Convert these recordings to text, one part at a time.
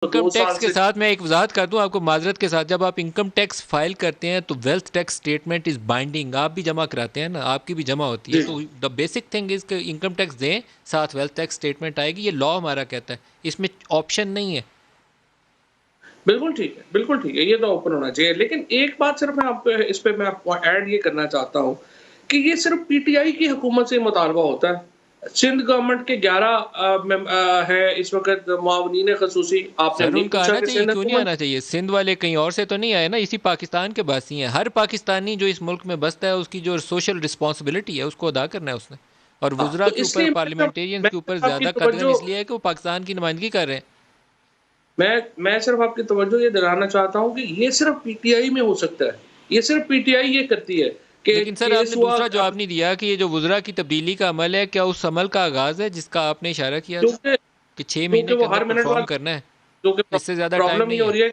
Income 2 سال tax کے سے ساتھ میں ایک وضاحت کر دوں آپ کو معذرت کے ساتھ، جب آپ انکم ٹیکس فائل کرتے ہیں تو wealth tax statement is binding, آپ بھی جمع کراتے ہیں نا، آپ کی بھی جمع ہوتی ہے، جی تو دا بیسک تھنگ از کہ انکم ٹیکس دیں، ساتھ ویلتھ ٹیکس اسٹیٹمنٹ آئے گی، یہ لا ہمارا کہتا ہے، اس میں آپشن نہیں ہے۔ بالکل ٹھیک ہے، بالکل ٹھیک ہے، یہ تو اوپن ہونا چاہیے، لیکن ایک بات صرف میں آپ اس پہ میں آپ کو ایڈ یہ کرنا چاہتا ہوں کہ یہ صرف پی ٹی آئی کی حکومت سے مطالبہ ہوتا ہے۔ سندھ گورنمنٹ کے 11 ہے اس وقت معاونین خصوصی، آپ نے سر نہیں ان کا پوچھا آنا کہ چاہیے، سندھ کیوں نہیں حکومت آنا چاہیے؟ سندھ والے کہیں اور سے تو نہیں آئے نا، اسی پاکستان کے باسی ہیں، ہر پاکستانی جو اس ملک میں بستا ہے اس کی جو سوشل رسپانسبلٹی ہے اس کو ادا کرنا ہے اس نے، اور وزراء تو کے اس اوپر، لیے پارلیمنٹیرینز میں کے اوپر صرف آپ کی زیادہ قدغن توجہ اس لیے ہے کہ وہ پاکستان کی نمائندگی کر رہے ہیں۔ میں صرف آپ کی توجہ یہ دلانا چاہتا ہوں کہ یہ صرف پی ٹی آئی میں ہو سکتا ہے، یہ صرف پی ٹی آئی یہ کرتی ہے کہ لیکن سر آپ نے کیس ہوا دوسرا جواب نہیں دیا کہ یہ جو وزراء کی تبدیلی کا عمل ہے، کیا اس عمل کا آغاز ہے جس کا آپ نے اشارہ کیا تھا کیونکہ کہ 6 مہینے کیونکہ کے وہ اندر ہر منٹ پرفارم بعد کرنا ہے، کیونکہ اس سے زیادہ ٹائم پرابلم یہ نہیں ہو ہے؟ رہی ہے،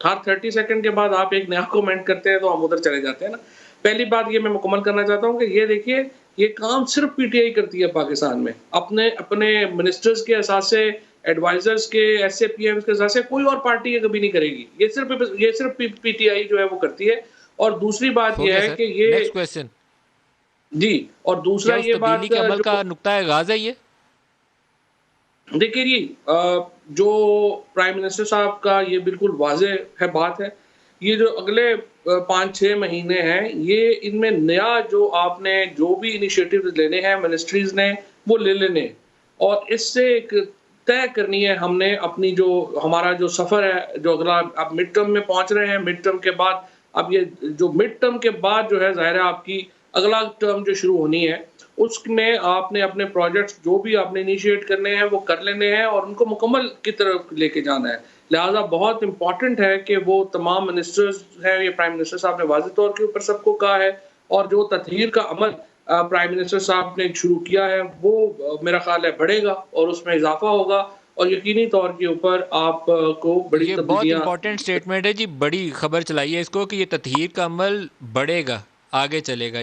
ہر 30 سیکنڈ کے بعد آپ ایک نیا کومنٹ کرتے ہیں تو ہم ادھر چلے جاتے ہیں نا۔ پہلی بات یہ میں مکمل کرنا چاہتا ہوں کہ یہ دیکھیے، یہ کام صرف پی ٹی آئی کرتی ہے پاکستان میں، اپنے منسٹرز کے اثاثے، ایڈوائزرز کے، ایس اے پی ایمز کے اثاثے کوئی اور پارٹی یہ کبھی نہیں کرے گی، یہ صرف پی ٹی آئی جو ہے وہ کرتی ہے۔ اور دوسری بات ہو یہ گیا ہے سر، کہ یہ نیکسٹ کویسچن، جی، اور دوسرا کیا اس یہ تبدیلی بات کے عمل جو کا نقطہ غاز ہے یہ؟ دیکھیے جی، جو پرائم منسٹر صاحب کا یہ بالکل واضح ہے بات ہے، یہ جو اگلے 5-6 مہینے ہیں، یہ ان میں نیا جو آپ نے جو بھی انیشیٹو لینے ہیں منسٹریز نے وہ لے لینے، اور اس سے ایک طے کرنی ہے ہم نے اپنی جو ہمارا جو سفر ہے، جو اگلا اب مڈ ٹرم میں پہنچ رہے ہیں، مڈ ٹرم کے بعد اب یہ جو مڈ ٹرم کے بعد جو ہے ظاہر ہے آپ کی اگلا ٹرم جو شروع ہونی ہے، اس میں آپ نے اپنے پروجیکٹس جو بھی آپ نے انیشیٹ کرنے ہیں وہ کر لینے ہیں اور ان کو مکمل کی طرف لے کے جانا ہے۔ لہٰذا بہت امپورٹنٹ ہے کہ وہ تمام منسٹرز ہیں، یہ پرائم منسٹر صاحب نے واضح طور کے اوپر سب کو کہا ہے، اور جو تطہیر کا عمل پرائم منسٹر صاحب نے شروع کیا ہے وہ میرا خیال ہے بڑھے گا اور اس میں اضافہ ہوگا، اور یقینی طور کے اوپر آپ کو بڑی یہ بہت تبدیلیاں۔ امپورٹنٹ سٹیٹمنٹ ہے جی، بڑی خبر چلائیے اس کو کہ یہ تطہیر کا عمل بڑھے گا، آگے چلے گا۔